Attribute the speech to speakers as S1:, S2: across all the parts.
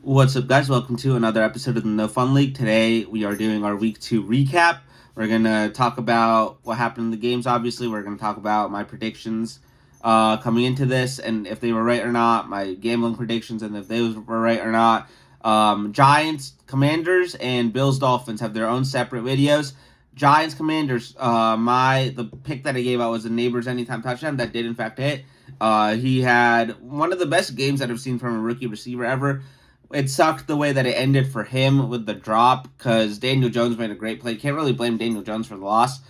S1: What's up, guys? Welcome to another episode of the No Fun League. Today, we are doing our Week 2 recap. We're going to talk about what happened in the games, obviously. We're going to talk about my predictions coming into this, and if they were right or not, my gambling predictions, and if those were right or not. Giants, Commanders, and Bills, Dolphins have their own separate videos. Giants, Commanders, the pick that I gave out was a Neighbors Anytime touchdown. That did, in fact, hit. He had one of the best games that I've seen from a rookie receiver ever. It sucked the way that it ended for him with the drop because Daniel Jones made a great play. Can't really blame Daniel Jones for the loss,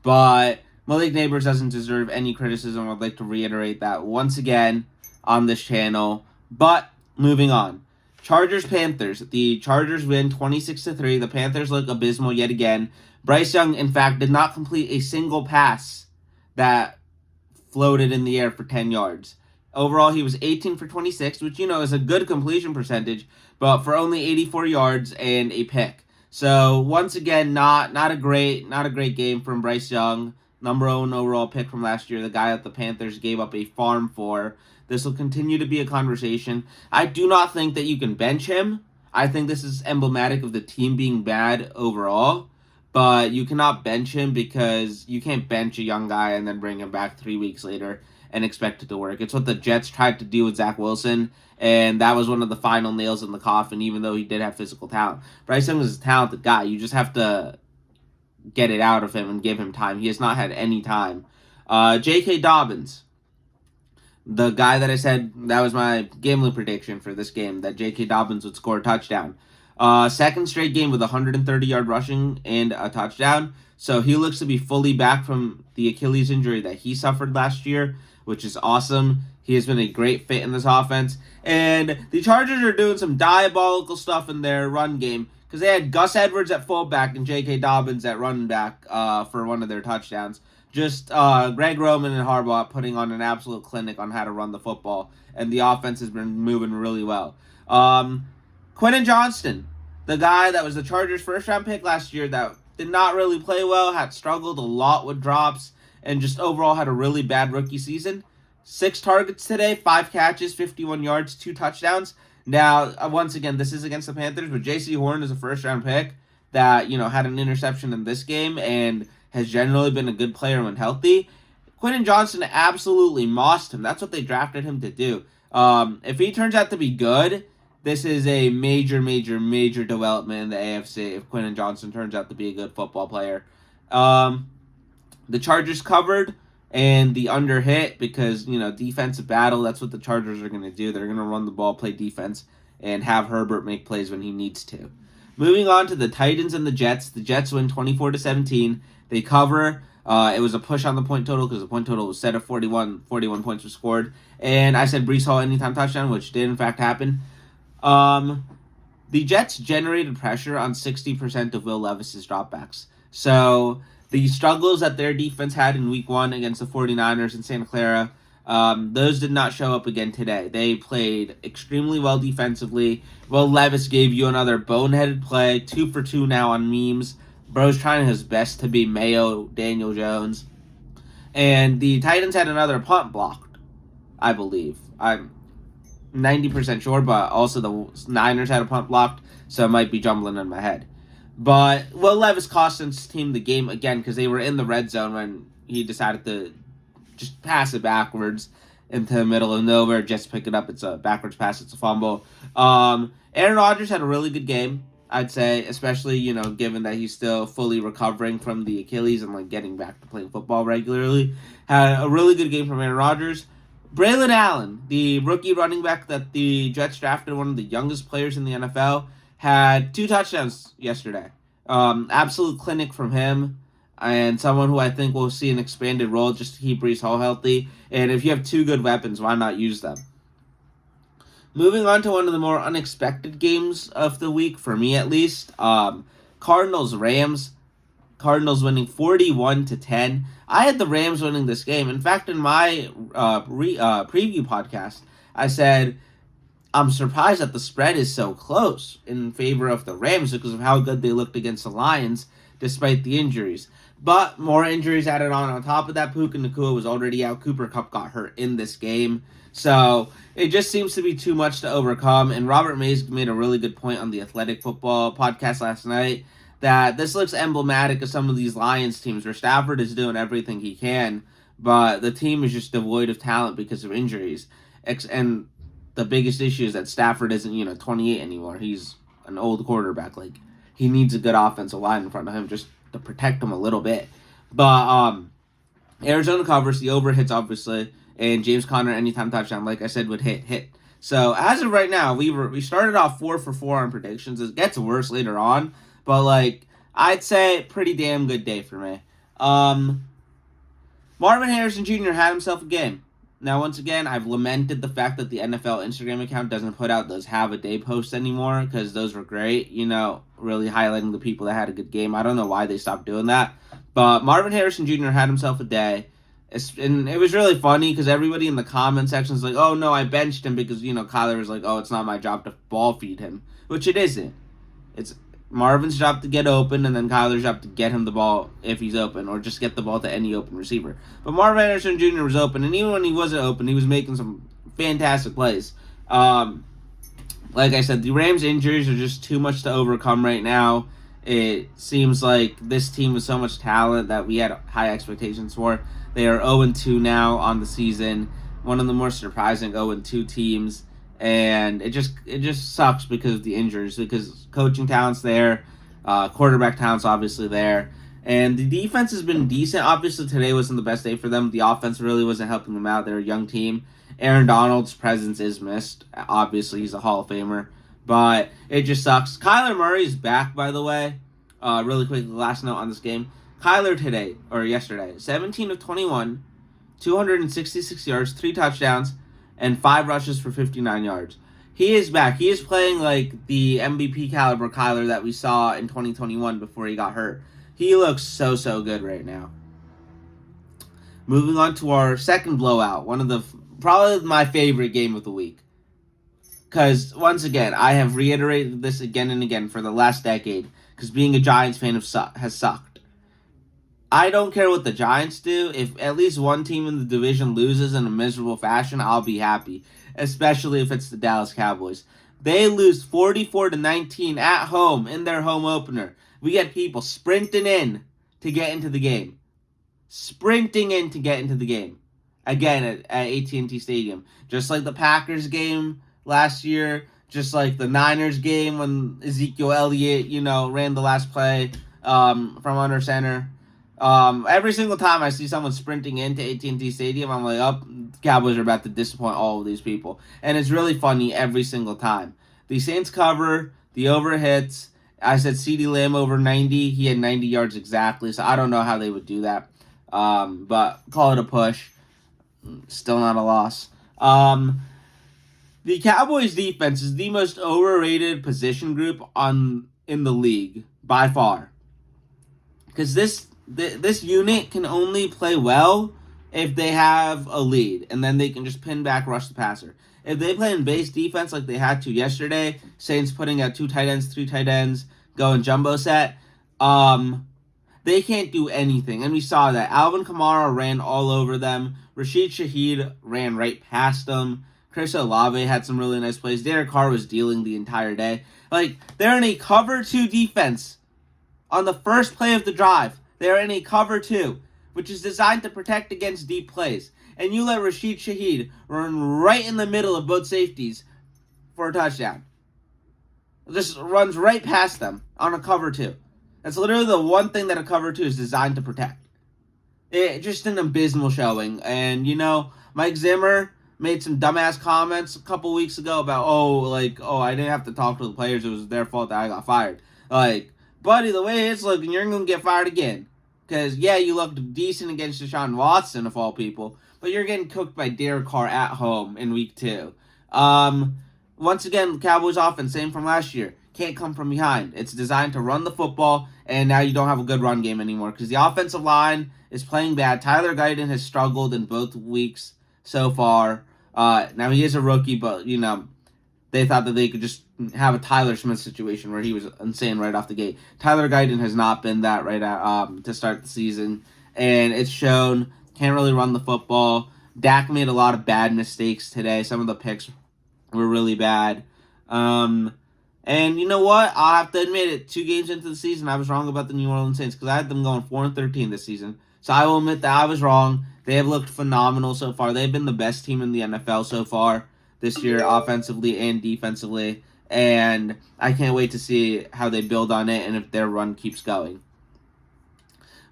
S1: but Malik Neighbors doesn't deserve any criticism. I'd like to reiterate that once again on this channel. But moving on. Chargers-Panthers. The Chargers win 26-3. The Panthers look abysmal yet again. Bryce Young, in fact, did not complete a single pass that floated in the air for 10 yards. Overall, he was 18 for 26, which, is a good completion percentage, but for only 84 yards and a pick. So, once again, not a great game from Bryce Young. Number 1 overall pick from last year, the guy that the Panthers gave up a farm for. This will continue to be a conversation. I do not think that you can bench him. I think this is emblematic of the team being bad overall. But you cannot bench him because you can't bench a young guy and then bring him back 3 weeks later and expect it to work. It's what the Jets tried to do with Zach Wilson, and that was one of the final nails in the coffin, even though he did have physical talent. Bryce Young is a talented guy. You just have to get it out of him and give him time. He has not had any time. J.K. Dobbins, the guy that I said that was my gambling prediction for this game, that J.K. Dobbins would score a touchdown. Second straight game with 130-yard rushing and a touchdown. So he looks to be fully back from the Achilles injury that he suffered last year, which is awesome. He has been a great fit in this offense. And the Chargers are doing some diabolical stuff in their run game because they had Gus Edwards at fullback and J.K. Dobbins at running back for one of their touchdowns. Just Greg Roman and Harbaugh putting on an absolute clinic on how to run the football. And the offense has been moving really well. Quentin Johnston, the guy that was the Chargers' first-round pick last year that did not really play well, had struggled a lot with drops, and just overall had a really bad rookie season. 6 targets today, 5 catches, 51 yards, 2 touchdowns. Now, once again, this is against the Panthers, but J.C. Horn is a first-round pick that, had an interception in this game and has generally been a good player when healthy. Quentin Johnston absolutely mossed him. That's what they drafted him to do. If he turns out to be good, this is a major, major, major development in the AFC if Quentin Johnston turns out to be a good football player. The Chargers covered and the under hit because, defensive battle, that's what the Chargers are going to do. They're going to run the ball, play defense, and have Herbert make plays when he needs to. Moving on to the Titans and the Jets. The Jets win 24-17. They cover. It was a push on the point total because the point total was set at 41. 41 points were scored. And I said Breece Hall anytime touchdown, which did in fact happen. The Jets generated pressure on 60% of Will Levis's dropbacks. So the struggles that their defense had in week 1 against the 49ers in Santa Clara, those did not show up again today. They played extremely well defensively. Will Levis gave you another boneheaded play, 2 for 2 now on memes. Bro's trying his best to be Mayo Daniel Jones. And the Titans had another punt blocked, I believe. I'm 90% sure, but also the Niners had a punt blocked, so it might be jumbling in my head. But Will Levis cost his team the game again because they were in the red zone when he decided to just pass it backwards into the middle of nowhere, just pick it up. It's a backwards pass. It's a fumble. Aaron Rodgers had a really good game, I'd say, especially, given that he's still fully recovering from the Achilles and, getting back to playing football regularly. Had a really good game from Aaron Rodgers. Braylon Allen, the rookie running back that the Jets drafted, one of the youngest players in the NFL, had 2 touchdowns yesterday. Absolute clinic from him, and someone who I think will see an expanded role just to keep Breece Hall healthy. And if you have 2 good weapons, why not use them? Moving on to one of the more unexpected games of the week, for me at least, Cardinals-Rams. Cardinals winning 41-10. I had the Rams winning this game. In fact, in my preview podcast, I said I'm surprised that the spread is so close in favor of the Rams because of how good they looked against the Lions. despite the injuries. But more injuries added on. On top of that, Puka Nacua was already out. Cooper Kupp got hurt in this game. So it just seems to be too much to overcome. And Robert Mays made a really good point on the Athletic Football podcast last night that this looks emblematic of some of these Lions teams where Stafford is doing everything he can, but the team is just devoid of talent because of injuries. And the biggest issue is that Stafford isn't, 28 anymore. He's an old quarterback. Like, he needs a good offensive line in front of him just to protect him a little bit. But Arizona covers, the over hits, obviously, and James Conner, anytime touchdown, like I said, would hit. So, as of right now, we started off 4 for 4 on predictions. It gets worse later on, but, I'd say pretty damn good day for me. Marvin Harrison Jr. had himself a game. Now, once again, I've lamented the fact that the NFL Instagram account doesn't put out those have-a-day posts anymore, because those were great, really highlighting the people that had a good game. I don't know why they stopped doing that. But Marvin Harrison Jr. had himself a day. And it was really funny, because everybody in the comment section is like, oh, no, I benched him because, Kyler was like, oh, it's not my job to ball feed him. Which it isn't. It's Marvin's job to get open, and then Kyler's job to get him the ball if he's open, or just get the ball to any open receiver. But Marvin Harrison Jr. was open, and even when he wasn't open, he was making some fantastic plays. Like I said, the Rams' injuries are just too much to overcome right now. It seems like this team with so much talent that we had high expectations for. They are 0-2 now on the season, one of the more surprising 0-2 teams. And it just sucks because of the injuries, because coaching talent's there, quarterback talent's obviously there, and the defense has been decent. Obviously, today wasn't the best day for them. The offense really wasn't helping them out. They're a young team. Aaron Donald's presence is missed. Obviously, he's a Hall of Famer, but it just sucks. Kyler Murray's back, by the way. Really quickly, last note on this game. Kyler yesterday, 17 of 21, 266 yards, 3 touchdowns, and 5 rushes for 59 yards. He is back. He is playing like the MVP caliber Kyler that we saw in 2021 before he got hurt. He looks so good right now. Moving on to our second blowout, probably my favorite game of the week. Because, once again, I have reiterated this again and again for the last decade, because being a Giants fan has sucked. I don't care what the Giants do. If at least one team in the division loses in a miserable fashion, I'll be happy, especially if it's the Dallas Cowboys. They lose 44-19 at home in their home opener. We get people sprinting in to get into the game. Again, at AT&T Stadium. Just like the Packers game last year, just like the Niners game when Ezekiel Elliott, ran the last play from under center. Every single time I see someone sprinting into AT&T Stadium, I'm like, the Cowboys are about to disappoint all of these people. And it's really funny every single time. The Saints cover, the over hits. I said CeeDee Lamb over 90. He had 90 yards exactly, so I don't know how they would do that. But call it a push. Still not a loss. The Cowboys defense is the most overrated position group in the league, by far. Because this unit can only play well if they have a lead, and then they can just pin back, rush the passer. If they play in base defense like they had to yesterday, Saints putting out 2 tight ends, 3 tight ends, going jumbo set, they can't do anything. And we saw that. Alvin Kamara ran all over them. Rashid Shaheed ran right past them. Chris Olave had some really nice plays. Derek Carr was dealing the entire day. They're in a cover 2 defense on the first play of the drive. They're in a cover 2, which is designed to protect against deep plays. And you let Rashid Shaheed run right in the middle of both safeties for a touchdown. Just runs right past them on a cover 2. That's literally the one thing that a cover 2 is designed to protect. Just an abysmal showing. And, Mike Zimmer made some dumbass comments a couple weeks ago about, I didn't have to talk to the players. It was their fault that I got fired. Buddy, the way it's looking, you're going to get fired again. Because, yeah, you looked decent against Deshaun Watson, of all people, but you're getting cooked by Derek Carr at home in week 2. Once again, the Cowboys offense, same from last year, can't come from behind. It's designed to run the football, and now you don't have a good run game anymore because the offensive line is playing bad. Tyler Guyton has struggled in both weeks so far. Now, he is a rookie, but, they thought that they could just have a Tyler Smith situation where he was insane right off the gate. Tyler Guyton has not been that right at, to start the season, and it's shown. Can't really run the football. Dak made a lot of bad mistakes today. Some of the picks were really bad. And you know what? I'll have to admit it. 2 games into the season, I was wrong about the New Orleans Saints because I had them going 4-13 this season. So I will admit that I was wrong. They have looked phenomenal so far. They've been the best team in the NFL so far this year, offensively and defensively. And I can't wait to see how they build on it and if their run keeps going.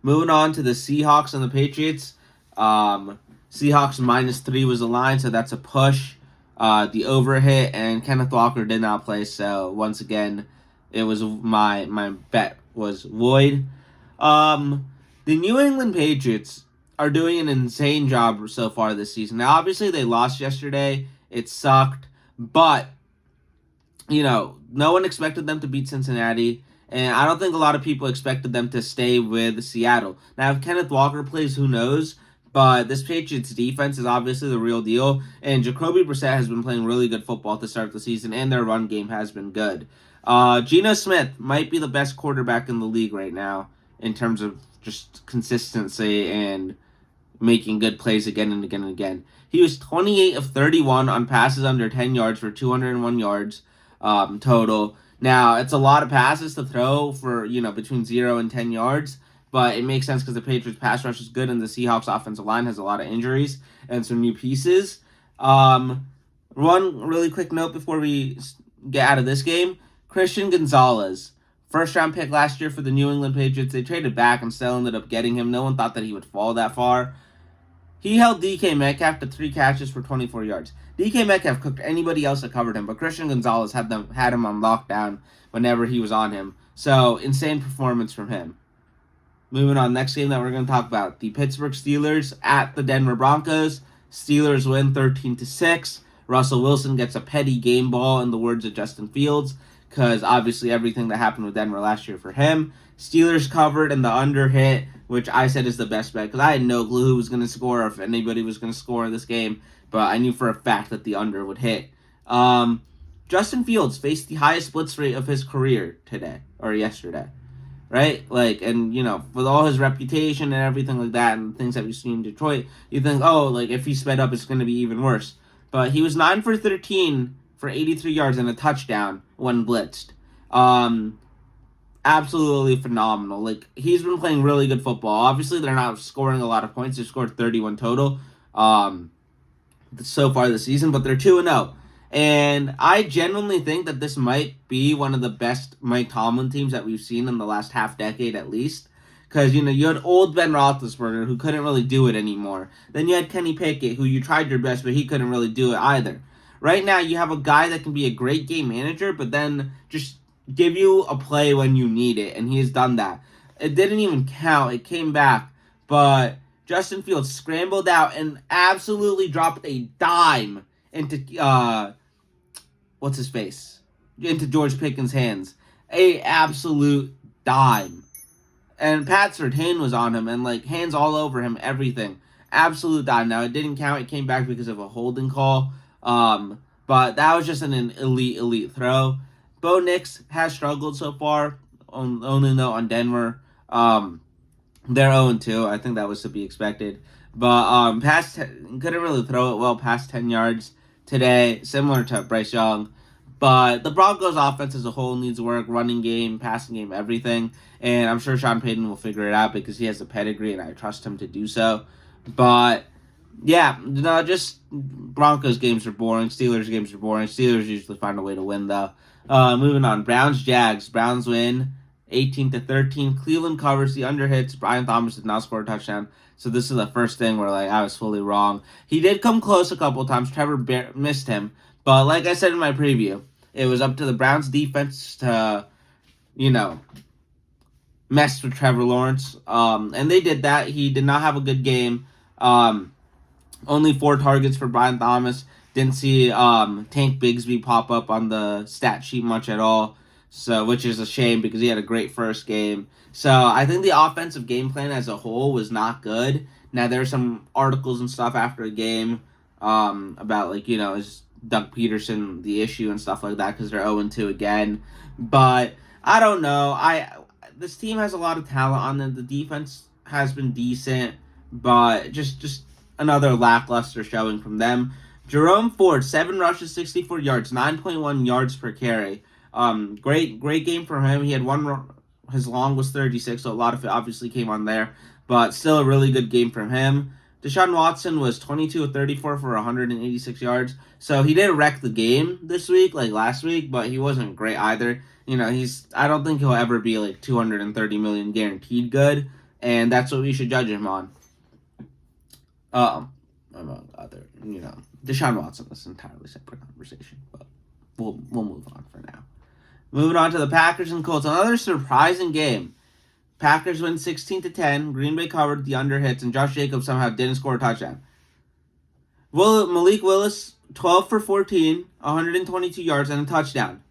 S1: Moving on to the Seahawks and the Patriots. Seahawks -3 was the line, so that's a push. The over hit, and Kenneth Walker did not play, so once again, it was my bet was void. The New England Patriots are doing an insane job so far this season. Now, obviously, they lost yesterday. It sucked, but, no one expected them to beat Cincinnati, and I don't think a lot of people expected them to stay with Seattle. Now, if Kenneth Walker plays, who knows? But this Patriots defense is obviously the real deal, and Jacoby Brissett has been playing really good football to start the season, and their run game has been good. Geno Smith might be the best quarterback in the league right now in terms of just consistency and making good plays again and again and again. He was 28 of 31 on passes under 10 yards for 201 yards total. Now, it's a lot of passes to throw for, between 0 and 10 yards, but it makes sense because the Patriots' pass rush is good and the Seahawks' offensive line has a lot of injuries and some new pieces. One really quick note before we get out of this game. Christian Gonzalez, first-round pick last year for the New England Patriots. They traded back and still ended up getting him. No one thought that he would fall that far. He held DK Metcalf to 3 catches for 24 yards. DK Metcalf cooked anybody else that covered him, but Christian Gonzalez had him on lockdown whenever he was on him. So, insane performance from him. Moving on, next game that we're going to talk about, the Pittsburgh Steelers at the Denver Broncos. Steelers win 13-6. Russell Wilson gets a petty game ball, in the words of Justin Fields, because obviously everything that happened with Denver last year for him. Steelers covered and the under hit, which I said is the best bet, because I had no clue who was going to score or if anybody was going to score in this game, but I knew for a fact that the under would hit. Justin Fields faced the highest blitz rate of his career yesterday. Right? With all his reputation and everything like that and things that we've seen in Detroit, you think, if he sped up, it's going to be even worse. But he was 9 for 13 for 83 yards and a touchdown when blitzed. Absolutely phenomenal. He's been playing really good football. Obviously, they're not scoring a lot of points. They scored 31 total so far this season, but they're 2-0. And I genuinely think that this might be one of the best Mike Tomlin teams that we've seen in the last half decade at least. Because, you had old Ben Roethlisberger who couldn't really do it anymore. Then you had Kenny Pickett who you tried your best, but he couldn't really do it either. Right now, you have a guy that can be a great game manager, but then just give you a play when you need it, and he has done that. It didn't even count. It came back. But Justin Fields scrambled out and absolutely dropped a dime into into George Pickens' hands. A absolute dime. And Pat Surtain was on him and hands all over him, everything. Absolute dime. Now it didn't count. It came back because of a holding call. But that was just an elite throw. Bo Nix has struggled so far. Only note on Denver. They're 0-2. I think that was to be expected. But couldn't really throw it well past 10 yards today, similar to Bryce Young. But the Broncos' offense as a whole needs work, running game, passing game, everything. And I'm sure Sean Payton will figure it out because he has the pedigree and I trust him to do so. But, yeah, just Broncos games are boring. Steelers games are boring. Steelers usually find a way to win, though. Moving on, Browns-Jags. Browns win 18-13. Cleveland covers, the under hits. Brian Thomas did not score a touchdown. So this is the first thing where I was fully wrong. He did come close a couple times. Trevor missed him. But like I said in my preview, it was up to the Browns defense to, mess with Trevor Lawrence. And they did that. He did not have a good game. Only 4 targets for Brian Thomas. Didn't see Tank Bigsby pop up on the stat sheet much at all. So, which is a shame because he had a great first game. So, I think the offensive game plan as a whole was not good. Now, there are some articles and stuff after the game about, his Doug Peterson the issue and stuff like that because they're 0-2 again. But I don't know. This team has a lot of talent on them. The defense has been decent, but just another lackluster showing from them. Jerome Ford, 7 rushes, 64 yards, 9.1 yards per carry. Great game for him. He had his long was 36, so a lot of it obviously came on there, but still a really good game from him. Deshaun Watson was 22 of 34 for 186 yards, so he did wreck the game this week, like last week, but he wasn't great either. I don't think he'll ever be like 230 million guaranteed good, and that's what we should judge him on. Among other, Deshaun Watson is an entirely separate conversation, but we'll move on for now. Moving on to the Packers and Colts, another surprising game. Packers win 16-10. Green Bay covered the under hits, and Josh Jacobs somehow didn't score a touchdown. Malik Willis, 12 for 14, 122 yards, and a touchdown.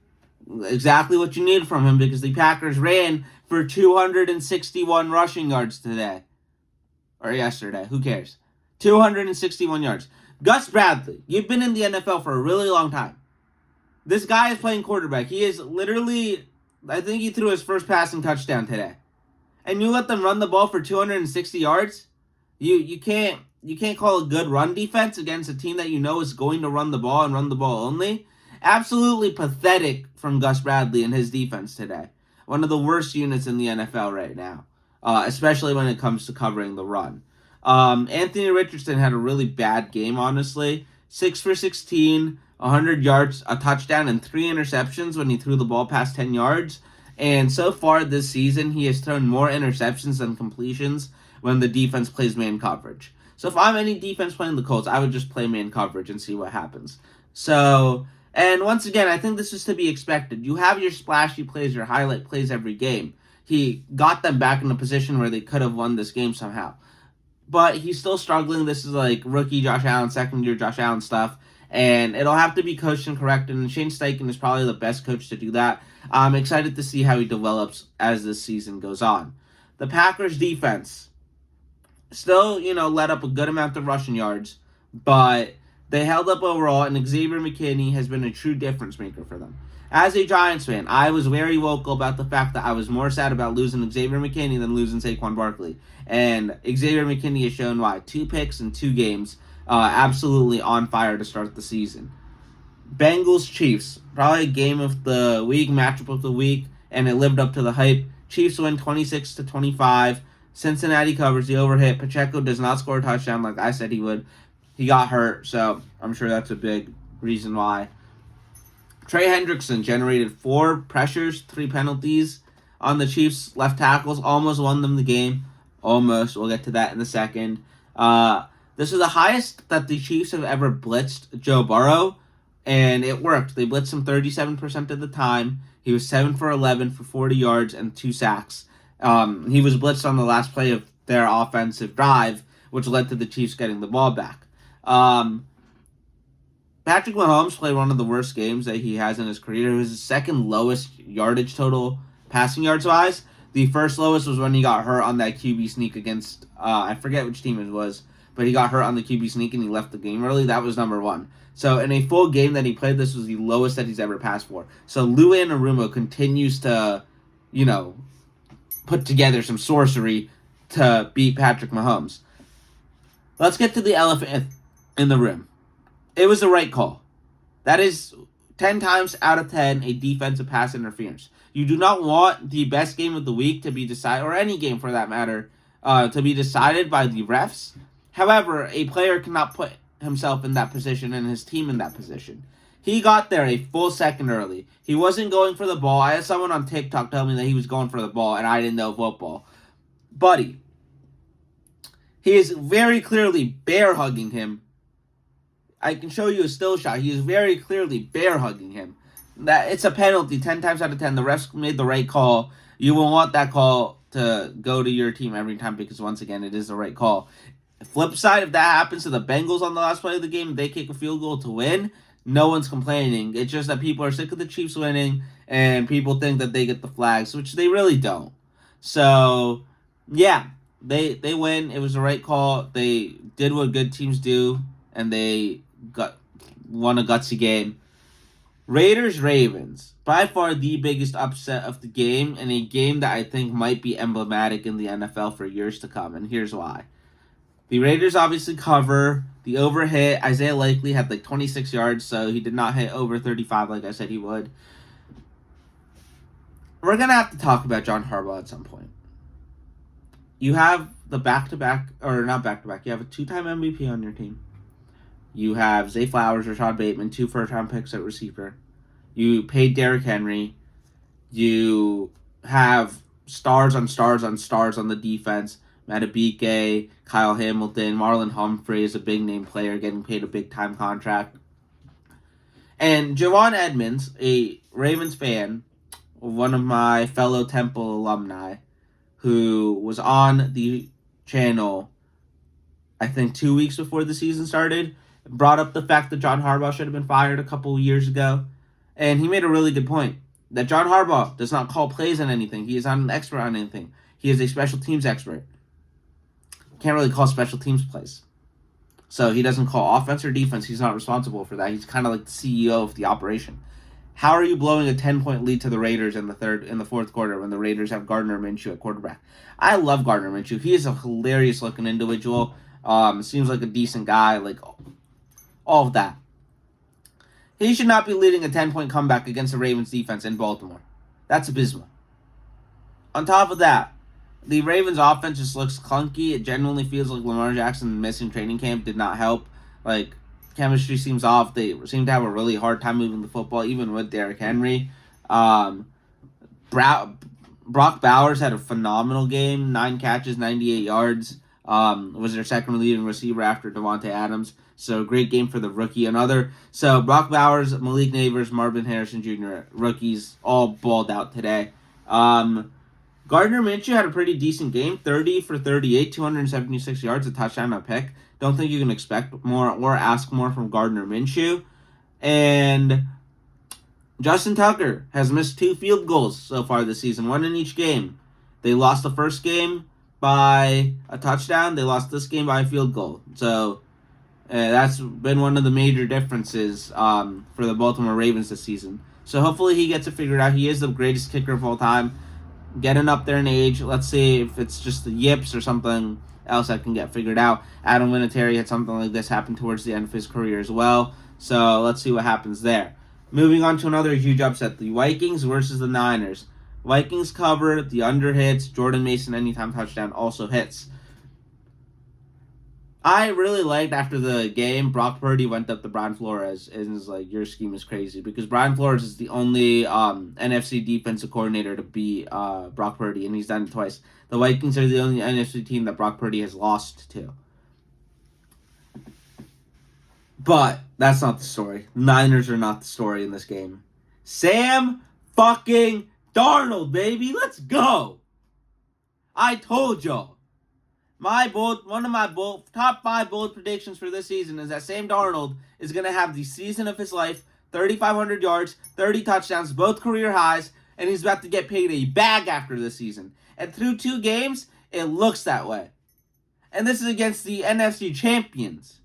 S1: Exactly what you needed from him because the Packers ran for 261 rushing yards today. Or yesterday. Who cares? 261 yards. Gus Bradley, you've been in the NFL for a really long time. This guy is playing quarterback. He is literally, I think he threw his first passing touchdown today. And you let them run the ball for 260 yards? You can't call a good run defense against a team that you know is going to run the ball and run the ball only. Absolutely pathetic from Gus Bradley and his defense today. One of the worst units in the NFL right now, especially when it comes to covering the run. Anthony Richardson had a really bad game, honestly. 6 for 16, 100 yards, a touchdown, and 3 interceptions when he threw the ball past 10 yards. And so far this season, he has thrown more interceptions than completions when the defense plays man coverage. So if I'm any defense playing the Colts, I would just play man coverage and see what happens. So, and once again, I think this is to be expected. You have your splashy plays, your highlight plays every game. He got them back in a position where they could have won this game somehow. But he's still struggling. This is like rookie Josh Allen, second-year Josh Allen stuff. And it'll have to be coached and corrected. And Shane Steichen is probably the best coach to do that. I'm excited to see how he develops as this season goes on. The Packers defense still, let up a good amount of rushing yards. But they held up overall. And Xavier McKinney has been a true difference maker for them. As a Giants fan, I was very vocal about the fact that I was more sad about losing Xavier McKinney than losing Saquon Barkley. And Xavier McKinney has shown why. 2 picks in 2 games. Absolutely on fire to start the season. Bengals-Chiefs. Probably a game of the week, matchup of the week, and it lived up to the hype. Chiefs win 26-25. Cincinnati covers the overhit. Pacheco does not score a touchdown like I said he would. He got hurt, so I'm sure that's a big reason why. Trey Hendrickson generated 4 pressures, 3 penalties on the Chiefs' left tackles. Almost won them the game. Almost. We'll get to that in a second. This is the highest that the Chiefs have ever blitzed Joe Burrow, and it worked. They blitzed him 37% of the time. He was 7 for 11 for 40 yards and 2 sacks. He was blitzed on the last play of their offensive drive, which led to the Chiefs getting the ball back. Patrick Mahomes played one of the worst games that he has in his career. It was his second lowest yardage total passing yards wise. The first lowest was when he got hurt on that QB sneak against, I forget which team it was, but he got hurt on the QB sneak and he left the game early. That was number 1. So in a full game that he played, this was the lowest that he's ever passed for. So Lou Anarumo continues to, put together some sorcery to beat Patrick Mahomes. Let's get to the elephant in the room. It was the right call. That is 10 times out of 10 a defensive pass interference. You do not want the best game of the week to be decided, or any game for that matter, to be decided by the refs. However, a player cannot put himself in that position and his team in that position. He got there a full second early. He wasn't going for the ball. I had someone on TikTok tell me that he was going for the ball, and I didn't know football. Buddy, he is very clearly bear hugging him. I can show you a still shot. He is very clearly bear hugging him. That it's a penalty 10 times out of 10. The refs made the right call. You will want that call to go to your team every time because, once again, it is the right call. Flip side, if that happens to the Bengals on the last play of the game, they kick a field goal to win, no one's complaining. It's just that people are sick of the Chiefs winning, and people think that they get the flags, which they really don't. So, yeah, they win. It was the right call. They did what good teams do, and they won a gutsy game. Raiders-Ravens, by far the biggest upset of the game, and a game that I think might be emblematic in the NFL for years to come, and here's why. The Raiders obviously cover. The overhit, Isaiah Likely had like 26 yards, so he did not hit over 35 like I said he would. We're going to have to talk about John Harbaugh at some point. You have the back-to-back, or not back-to-back, you have a two-time MVP on your team. You have Zay Flowers, Rashad Bateman, 2 first-round picks at receiver. You paid Derrick Henry. You have stars on stars on stars on the defense. Madubuike, Kyle Hamilton, Marlon Humphrey is a big-name player getting paid a big-time contract. And Javon Edmonds, a Ravens fan, one of my fellow Temple alumni, who was on the channel, I think 2 weeks before the season started, brought up the fact that John Harbaugh should have been fired a couple years ago. And he made a really good point, that John Harbaugh does not call plays on anything. He is not an expert on anything. He is a special teams expert. Can't really call special teams plays. So he doesn't call offense or defense. He's not responsible for that. He's kind of like the CEO of the operation. How are you blowing a 10-point lead to the Raiders in the fourth quarter when the Raiders have Gardner Minshew at quarterback? I love Gardner Minshew. He is a hilarious looking individual. Seems like a decent guy. Like all of that. He should not be leading a 10-point comeback against the Ravens defense in Baltimore. That's abysmal. On top of that, the Ravens offense just looks clunky. It genuinely feels like Lamar Jackson missing training camp did not help. Like, chemistry seems off. They seem to have a really hard time moving the football, even with Derrick Henry. Brock Bowers had a phenomenal game. 9 catches, 98 yards. Was their second leading receiver after Davante Adams. So, great game for the rookie. So, Brock Bowers, Malik Neighbors, Marvin Harrison Jr., rookies, all balled out today. Gardner Minshew had a pretty decent game. 30 for 38, 276 yards, a touchdown, a pick. Don't think you can expect more or ask more from Gardner Minshew. And Justin Tucker has missed 2 field goals so far this season, 1 in each game. They lost the first game by a touchdown. They lost this game by a field goal. So that's been one of the major differences for the Baltimore Ravens this season. So hopefully he gets it figured out. He is the greatest kicker of all time. Getting up there in age. Let's see if it's just the yips or something else that can get figured out. Adam Vinatieri had something like this happen towards the end of his career as well. So let's see what happens there. Moving on to another huge upset. The Vikings versus the Niners. Vikings cover. The under hits. Jordan Mason anytime touchdown also hits. I really liked after the game, Brock Purdy went up to Brian Flores and was like, your scheme is crazy. Because Brian Flores is the only NFC defensive coordinator to beat Brock Purdy, and he's done it twice. The Vikings are the only NFC team that Brock Purdy has lost to. But that's not the story. The Niners are not the story in this game. Sam fucking Darnold, baby. Let's go. I told y'all. One of my top 5 bold predictions for this season is that Sam Darnold is going to have the season of his life, 3,500 yards, 30 touchdowns, both career highs, and he's about to get paid a bag after this season. And through 2 games, it looks that way. And this is against the NFC champions.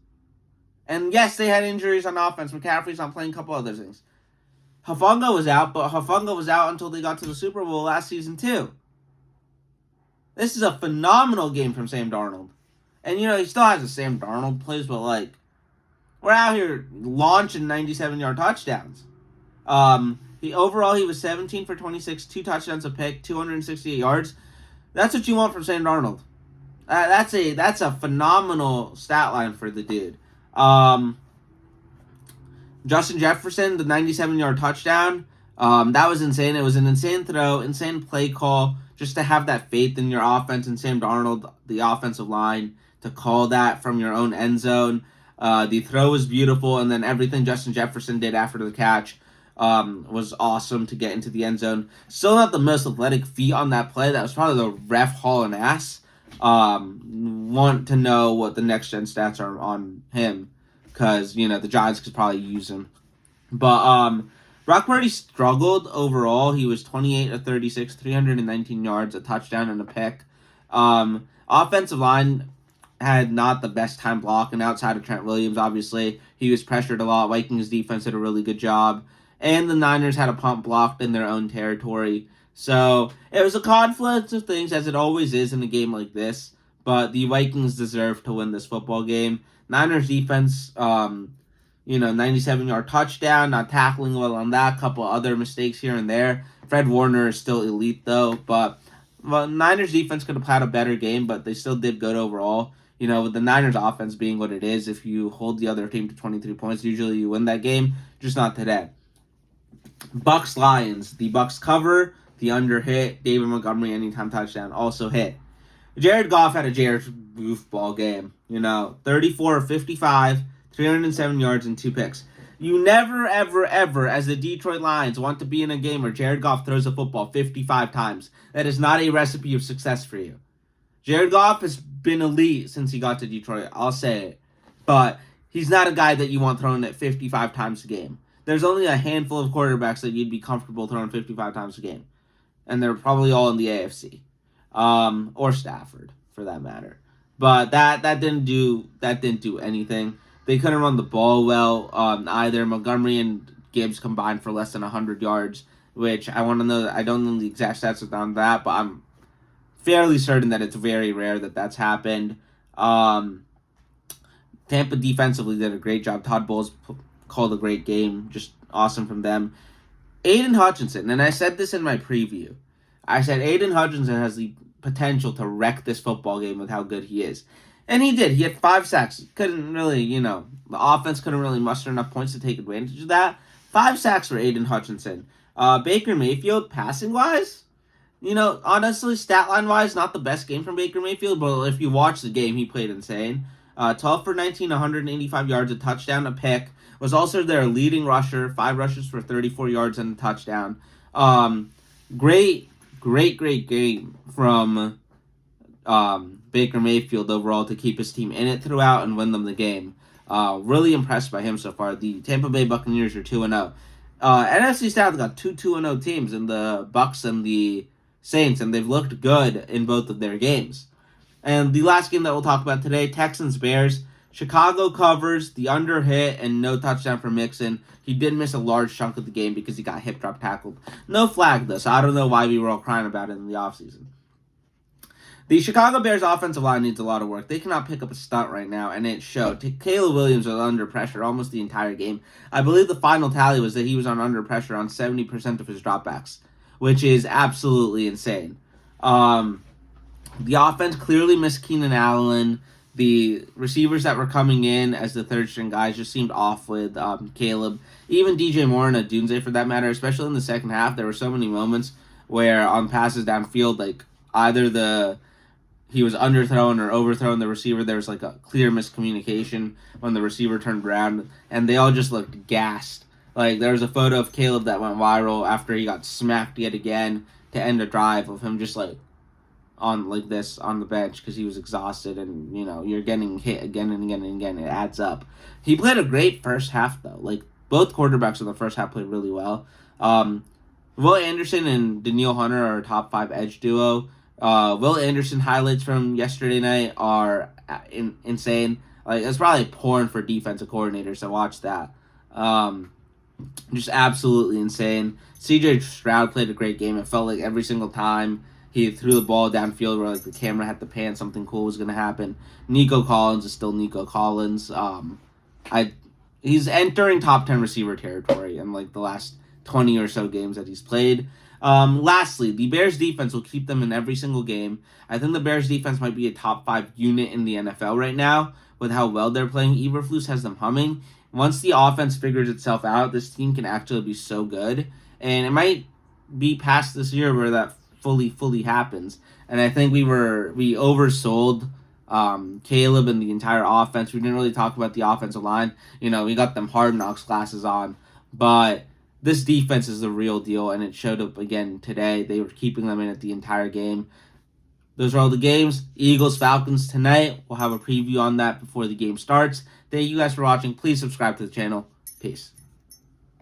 S1: And yes, they had injuries on offense. McCaffrey's not playing, a couple other things. Hufanga was out, but Hufanga was out until they got to the Super Bowl last season too. This is a phenomenal game from Sam Darnold. And, he still has the Sam Darnold plays, but, we're out here launching 97-yard touchdowns. He was 17 for 26, 2 touchdowns, a pick, 268 yards. That's what you want from Sam Darnold. That's a phenomenal stat line for the dude. Justin Jefferson, the 97-yard touchdown, that was insane. It was an insane throw, insane play call. Just to have that faith in your offense and Sam Darnold, the offensive line, to call that from your own end zone. The throw was beautiful, and then everything Justin Jefferson did after the catch was awesome to get into the end zone. Still not the most athletic feat on that play. That was probably the ref hauling ass. Want to know what the next-gen stats are on him, because, the Giants could probably use him. But, Brock Purdy struggled overall. He was 28 of 36, 319 yards, a touchdown, and a pick. Offensive line had not the best time blocking outside of Trent Williams, obviously. he was pressured a lot. Vikings defense did a really good job. And the Niners had a punt blocked in their own territory. So it was a confluence of things, as it always is in a game like this. But the Vikings deserve to win this football game. Niners defense, 97-yard touchdown, not tackling well on that, couple other mistakes here and there. Fred Warner is still elite, though. But Niners defense could have had a better game, but they still did good overall. With the Niners offense being what it is, if you hold the other team to 23 points, usually you win that game, just not today. Bucks Lions. The Bucks cover, the under hit, David Montgomery anytime touchdown also hit. Jared Goff had a Jared goofball game. 34 of 55, 307 yards and 2 picks. You never, ever, ever, as the Detroit Lions, want to be in a game where Jared Goff throws a football 55 times. That is not a recipe of success for you. Jared Goff has been elite since he got to Detroit. I'll say it. But he's not a guy that you want throwing it 55 times a game. There's only a handful of quarterbacks that you'd be comfortable throwing 55 times a game. And they're probably all in the AFC. Or Stafford, for that matter. But that didn't do anything. They couldn't run the ball well either. Montgomery and Gibbs combined for less than 100 yards, which I want to know. I don't know the exact stats on that, but I'm fairly certain that it's very rare that that's happened. Tampa defensively did a great job. Todd Bowles called a great game. Just awesome from them. Aiden Hutchinson, and I said this in my preview. I said Aiden Hutchinson has the potential to wreck this football game with how good he is. And he did. He had 5 sacks. Couldn't really, the offense couldn't really muster enough points to take advantage of that. 5 sacks for Aiden Hutchinson. Baker Mayfield, passing-wise, honestly, stat line-wise, not the best game from Baker Mayfield, but if you watch the game, he played insane. 12 for 19, 185 yards, a touchdown, a pick. Was also their leading rusher, 5 rushes for 34 yards and a touchdown. Great game from Baker Mayfield overall to keep his team in it throughout and win them the game. Really impressed by him so far. The Tampa Bay Buccaneers are 2-0. NFC South got 2-0 teams in the Bucks and the Saints, and they've looked good in both of their games. And the last game that we'll talk about today, Texans-Bears. Chicago covers, the under hit, and no touchdown for Mixon. He did miss a large chunk of the game because he got hip drop tackled. No flag, though, so I don't know why we were all crying about it in the offseason. The Chicago Bears offensive line needs a lot of work. They cannot pick up a stunt right now, and it showed. Caleb Williams was under pressure almost the entire game. I believe the final tally was that he was under pressure on 70% of his dropbacks, which is absolutely insane. The offense clearly missed Keenan Allen. The receivers that were coming in as the third-string guys just seemed off with Caleb. Even DJ Moore and Odunze, for that matter, especially in the second half, there were so many moments where on passes downfield, like either he was underthrown or overthrown the receiver. There was like a clear miscommunication when the receiver turned around, and they all just looked gassed. Like there was a photo of Caleb that went viral after he got smacked yet again to end a drive of him just like on like this on the bench because he was exhausted, and you're getting hit again and again and again. It adds up. He played a great first half though. Like both quarterbacks in the first half played really well. Will Anderson and Danielle Hunter are a top 5 edge duo. Will Anderson highlights from yesterday night are insane. Like it's probably porn for defensive coordinators, so watch that. Just absolutely insane. CJ Stroud played a great game. It felt like every single time he threw the ball downfield where like the camera had to pan, something cool was going to happen. Nico Collins is still Nico Collins. He's entering top 10 receiver territory in like the last 20 or so games that he's played. Lastly, the Bears defense will keep them in every single game. I think the Bears defense might be a top 5 unit in the NFL right now with how well they're playing. Eberflus has them humming. Once the offense figures itself out, this team can actually be so good. And it might be past this year where that fully happens. And I think we oversold Caleb and the entire offense. We didn't really talk about the offensive line. We got them Hard Knocks glasses on. But this defense is the real deal, and it showed up again today. They were keeping them in it the entire game. Those are all the games. Eagles, Falcons tonight. We'll have a preview on that before the game starts. Thank you guys for watching. Please subscribe to the channel. Peace.